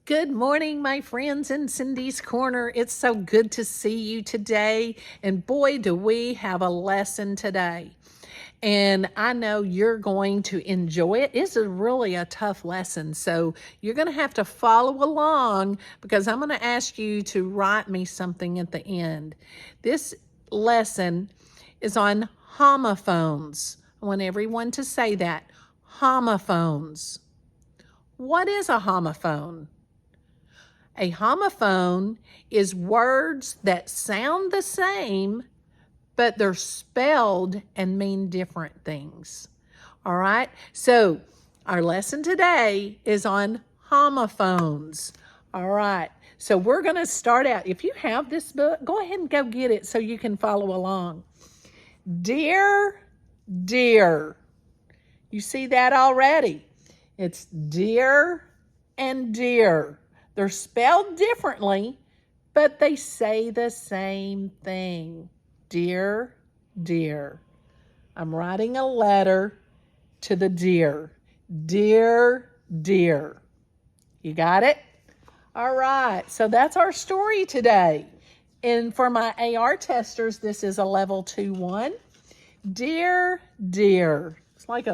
Good morning, my friends in Cindy's Corner. It's so good to see you today. And boy, do we have a lesson today. And I know you're going to enjoy it. It's really a tough lesson. So you're going to have to follow along because I'm going to ask you to write me something at the end. This lesson is on homophones. I want everyone to say that. Homophones. What is a homophone? A homophone is words that sound the same, but they're spelled and mean different things. All right? So our lesson today is on homophones. All right. So we're going to start out. If you have this book, go ahead and go get it so you can follow along. Dear, dear. You see that already? It's dear and dear. They're spelled differently, but they say the same thing. Dear, dear. I'm writing a letter to the deer. Dear, dear. You got it? All right, so that's our story today. And for my AR testers, this is a level 2-1. Dear, dear. It's like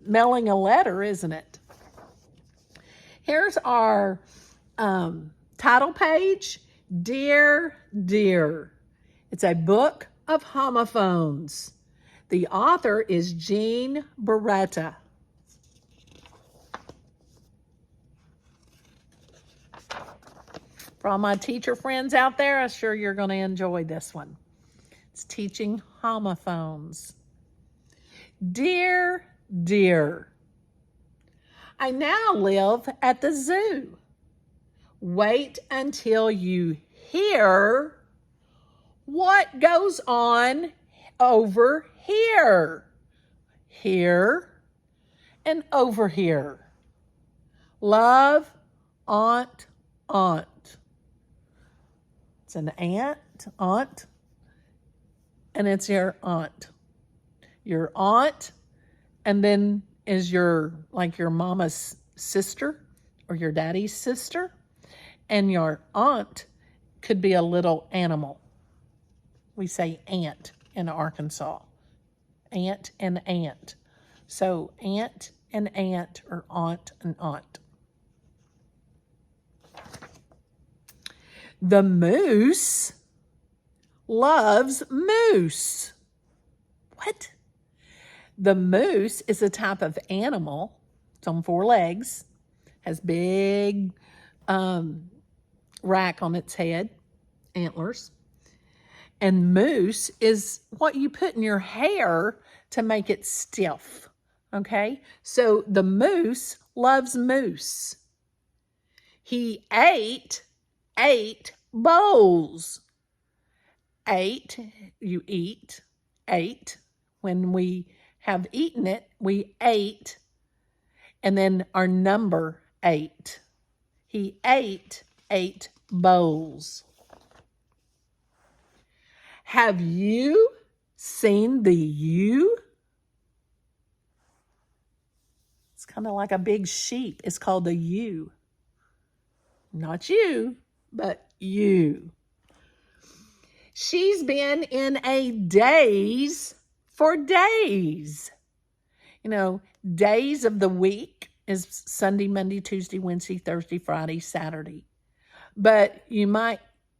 mailing a letter, isn't it? Here's our title page, Dear, Dear. It's a book of homophones. The author is Jean Barretta. For all my teacher friends out there, I'm sure you're going to enjoy this one. It's teaching homophones. Dear, dear. I now live at the zoo. Wait until you hear what goes on over here. Here and over here. Love, aunt, aunt. It's an aunt, and it's your aunt. Your aunt, and then is your mama's sister or your daddy's sister. And your aunt could be a little animal. We say ant in Arkansas. Aunt and aunt. So aunt and aunt, or aunt and aunt. The moose loves moose. What? The moose is a type of animal. It's on 4 legs. Has big rack on its head, antlers. And moose is what you put in your hair to make it stiff. Okay? So the moose loves moose. He ate 8 bowls. 8, you eat. 8. When we have eaten it, we ate. And then our number 8. He ate 8 bowls. Have you seen the ewe? It's kind of like a big sheep. It's called the ewe. Not you, but you. She's been in a daze for days. You know, days of the week is Sunday, Monday, Tuesday, Wednesday, Thursday, Friday, Saturday. But you might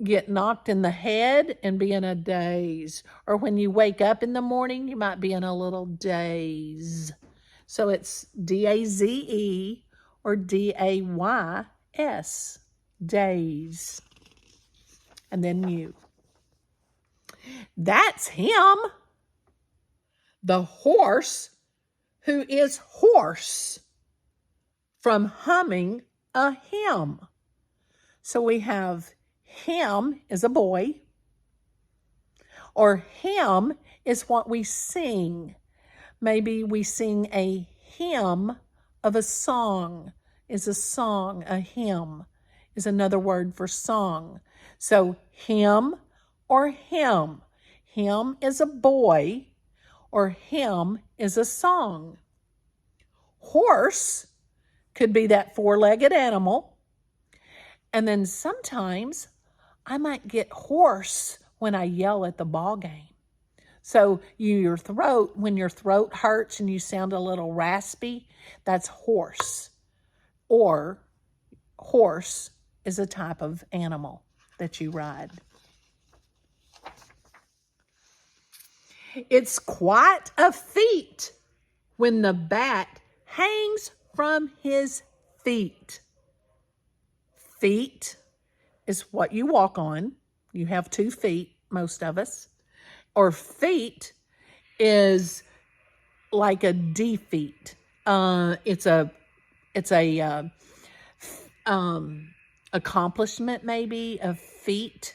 get knocked in the head and be in a daze. Or when you wake up in the morning, you might be in a little daze. So it's D-A-Z-E or D-A-Y-S, daze. And then you. That's him. The horse who is hoarse from humming a hymn. So we have hymn is a boy, or hymn is what we sing. Maybe we sing a hymn of a song. Is a song, a hymn is another word for song. So hymn or hymn. Hymn is a boy, or hymn is a song. Horse could be that 4-legged animal. And then sometimes I might get hoarse when I yell at the ball game. So when your throat hurts and you sound a little raspy, that's hoarse. Or horse is a type of animal that you ride. It's quite a feat when the bat hangs from his feet. Feet is what you walk on. You have 2 feet, most of us. Or feet is like a defeat. It's a accomplishment maybe. A feat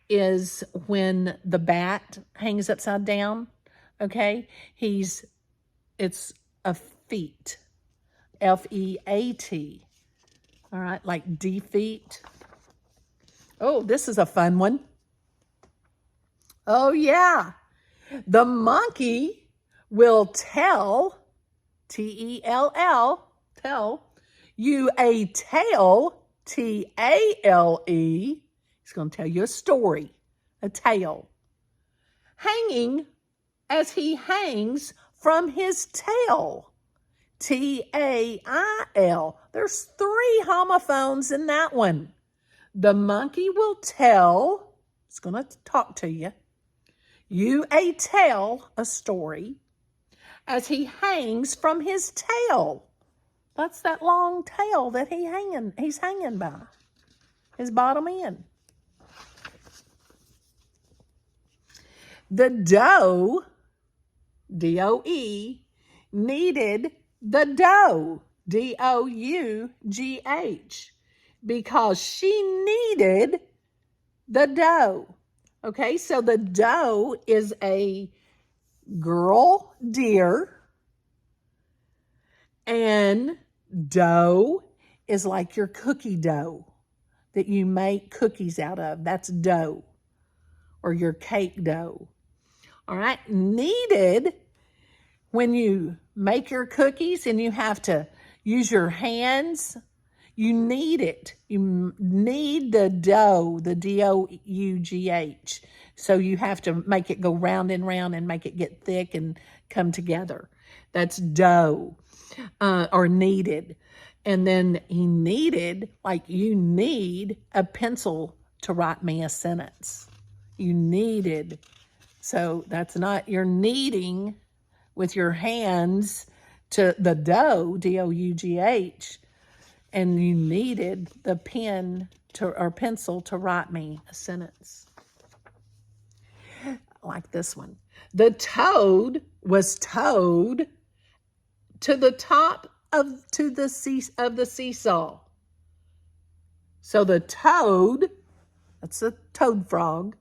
is when the bat hangs upside down. Okay, it's a feat. F-E-A-T. All right, like defeat. Oh, this is a fun one. Oh, yeah. The monkey will tell, T-E-L-L, tell you a tale, T-A-L-E. He's going to tell you a story, a tale. Hanging as he hangs from his tail, T-A-I-L. There's 3 homophones in that one. The monkey will tell, it's going to talk to you a story, as he hangs from his tail. That's that long tail that he's hanging by, his bottom end. The doe, D-O-E, needed the dough, D-O-U-G-H, because she needed the dough. Okay, so the doe is a girl deer, and dough is like your cookie dough that you make cookies out of. That's dough, or your cake dough. All right, needed, when you make your cookies and you have to use your hands, you knead it. You knead the dough, the D-O-U-G-H. So you have to make it go round and round and make it get thick and come together. That's dough, or kneaded. And then he needed, like you need a pencil to write me a sentence. You needed. So that's not, you're kneading with your hands to the dough, D-O-U-G-H. And you needed the pen or pencil to write me a sentence. Like this one. The toad was towed to the top of the seesaw. So the toad, that's a toad frog,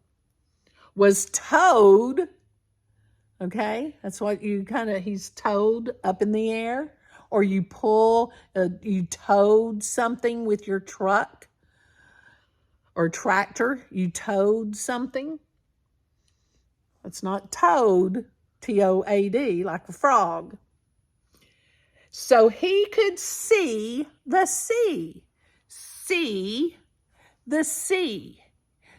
was towed. Okay, that's what he's towed up in the air. Or you you towed something with your truck or tractor. You towed something. It's not toad, T-O-A-D, like a frog. So he could see the sea. See the sea.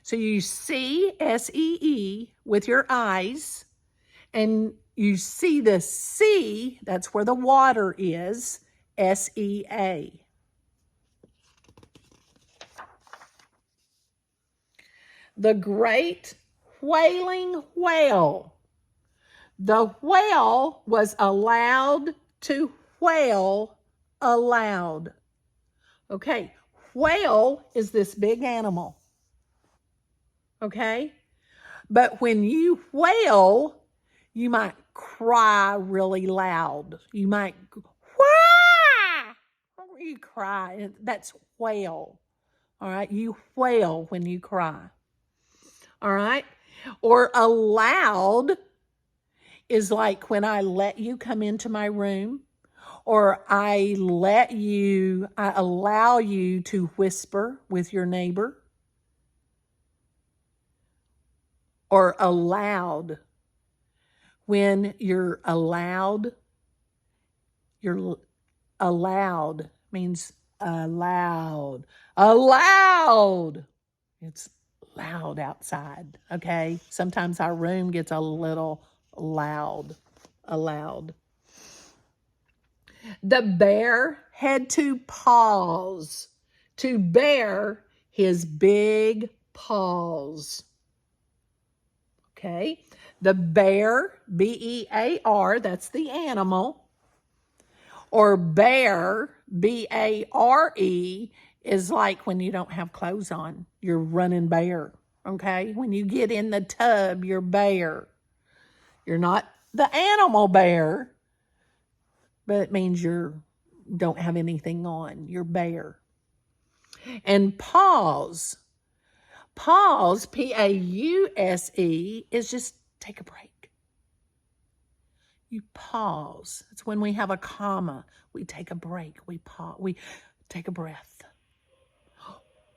So you see, S-E-E, with your eyes, and you see the sea, that's where the water is, S-E-A. The great whaling whale. The whale was allowed to whale aloud. Okay, whale is this big animal. Okay, but when you whale, you might cry really loud. You might, wah! You cry. That's whale. All right, you whale when you cry. All right, or aloud is like when I let you come into my room, or I allow you to whisper with your neighbor. Or allowed. When you're allowed means Aloud. Aloud. It's loud outside, okay? Sometimes our room gets a little loud. Aloud. The bear had to pause to bear his big paws. Okay? The bear, B-E-A-R, that's the animal. Or bear, B-A-R-E, is like when you don't have clothes on. You're running bare. Okay? When you get in the tub, you're bare. You're not the animal bear, but it means you don't have anything on. You're bare. And pause. Pause, P-A-U-S-E, is just take a break. You pause. It's when we have a comma. We take a break. We pause. We take a breath.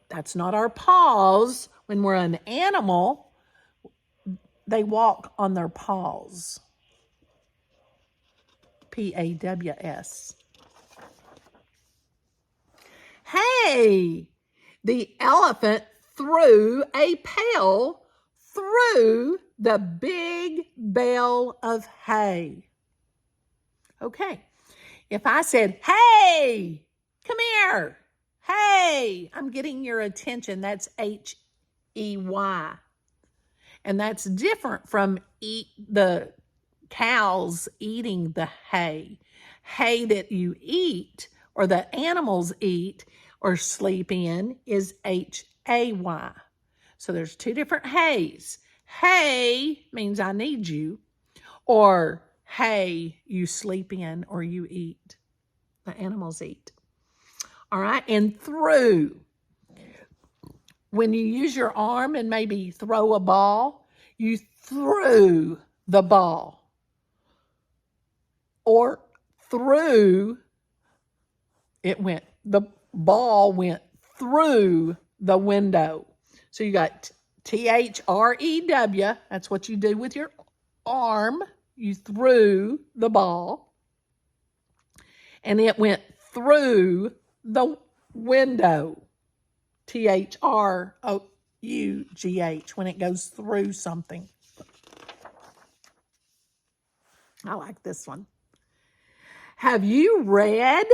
That's not our pause. When we're an animal, they walk on their paws. P-A-W-S. Hey, the elephant threw a pail through the big bale of hay. Okay, if I said, hey, come here, hey, I'm getting your attention. That's H-E-Y. And that's different from the cows eating the hay. Hay that you eat or the animals eat or sleep in is H-A-Y. So there's two different hays. Hey means I need you, or hey, you sleep in or you eat. The animals eat. All right, and through. When you use your arm and maybe throw a ball, you threw the ball. Or through, the ball went through the window. So you got T-H-R-E-W. That's what you do with your arm. You threw the ball. And it went through the window. T-H-R-O-U-G-H, when it goes through something. I like this one. Have you read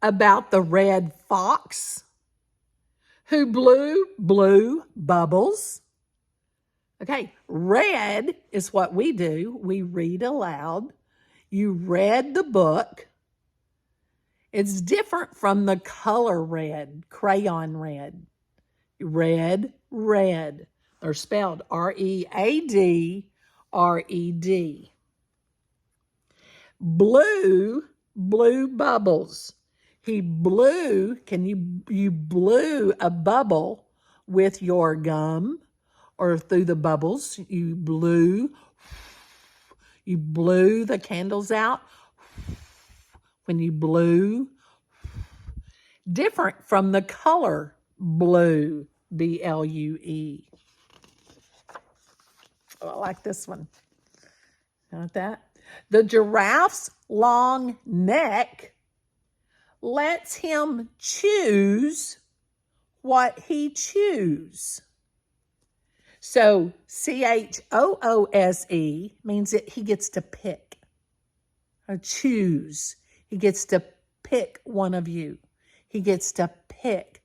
about the red fox who blew bubbles? Okay, read is what we do. We read aloud. You read the book. It's different from the color red, crayon red. Red. They're spelled R-E-A-D-R-E-D. Blew bubbles. He blew, you blew a bubble with your gum or through the bubbles. You blew the candles out when you blew. Different from the color blue, B-L-U-E. Oh, I like this one. Got that? The giraffe's long neck lets him choose what he chews. So C-H-O-O-S-E means that he gets to pick or choose. He gets to pick one of you. He gets to pick.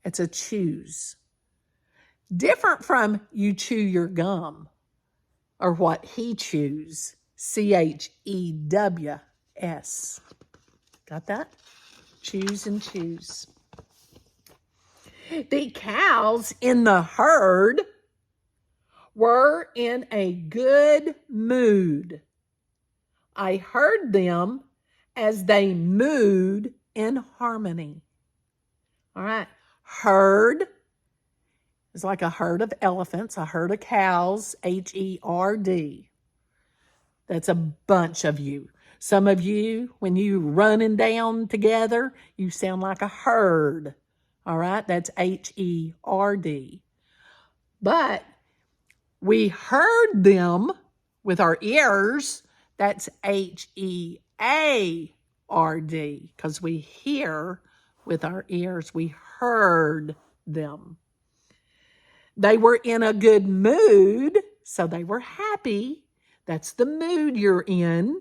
It's a choose. Different from you chew your gum or what he chews. C-H-E-W-S. Got that? Choose and choose. The cows in the herd were in a good mood. I heard them as they mooed in harmony. All right. Herd is like a herd of elephants, a herd of cows, H-E-R-D. That's a bunch of you. Some of you, when you running down together, you sound like a herd. All right. That's H-E-R-D. But we heard them with our ears. That's H-E-A-R-D, because we hear with our ears. We heard them. They were in a good mood, so they were happy. That's the mood you're in.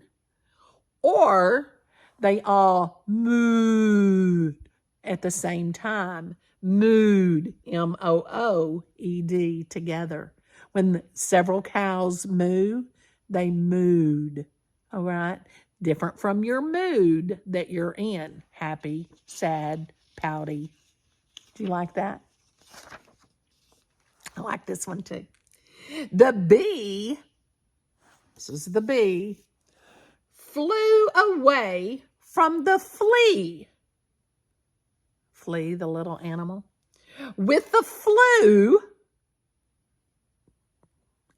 Or they all mooed at the same time. Mooed, M-O-O-E-D, together. When several cows moo, they mooed. All right? Different from your mood that you're in. Happy, sad, pouty. Do you like that? I like this one too. The bee, this is the bee, flew away from the flea. Flea, the little animal. With the flu,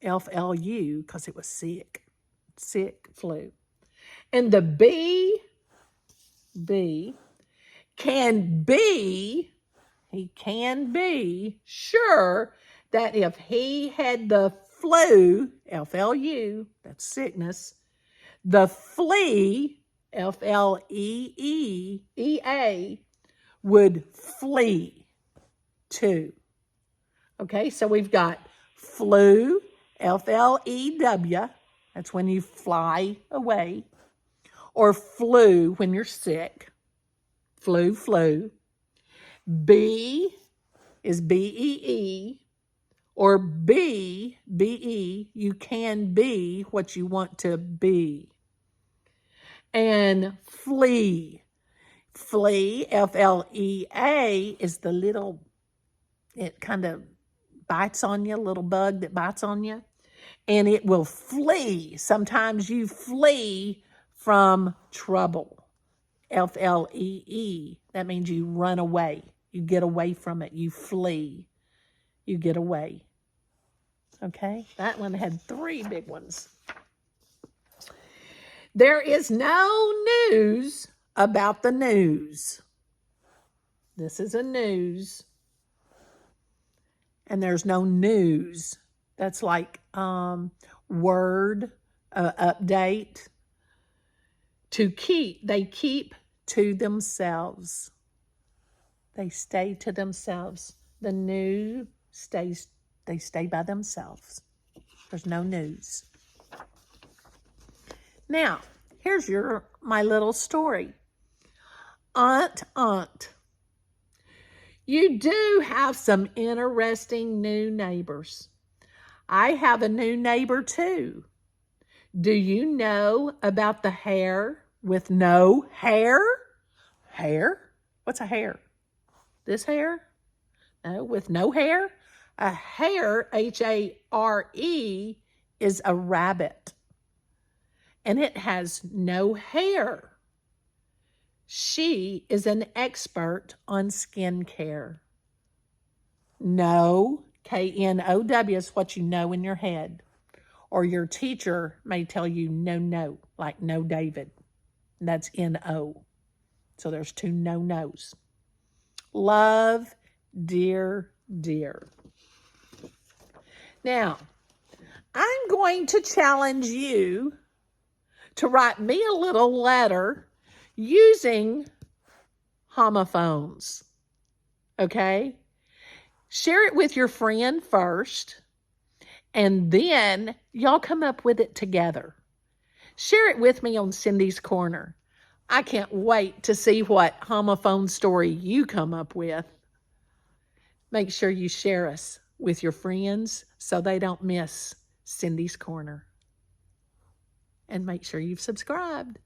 F-L-U, because it was sick. Sick flu. And the bee can be, he can be sure that if he had the flu, F-L-U, that's sickness, the flea, F-L-E-E-E-A, would flee too. Okay, so we've got flew, F-L-E-W, that's when you fly away, or flu when you're sick, flu. Bee is B-E-E, or B-E, you can be what you want to be. And flee, F-L-E-A, is the little, it kind of bites on you, little bug that bites on you, and it will flee. Sometimes you flee from trouble, F-L-E-E. That means you run away. You get away from it. You flee. You get away. Okay? That one had 3 big ones. There is no news about the news. This is a news. And there's no news. That's like word, update. To keep, they keep to themselves. They stay to themselves. The news stays, they stay by themselves. There's no news. Now, here's my little story. Aunt. You do have some interesting new neighbors. I have a new neighbor too. Do you know about the hare with no hair? Hair? What's a hare? This hair? No, with no hair? A hare, H-A-R-E, is a rabbit. And it has no hair. She is an expert on skincare. No, K-N-O-W, is what you know in your head. Or your teacher may tell you no, like no David. That's N-O. So there's 2 no-nos. Love, dear. Now, I'm going to challenge you to write me a little letter using homophones. Okay? Share it with your friend first, and then y'all come up with it together. Share it with me on Cindy's Corner. I can't wait to see what homophone story you come up with. Make sure you share us with your friends so they don't miss Cindy's Corner. And make sure you've subscribed.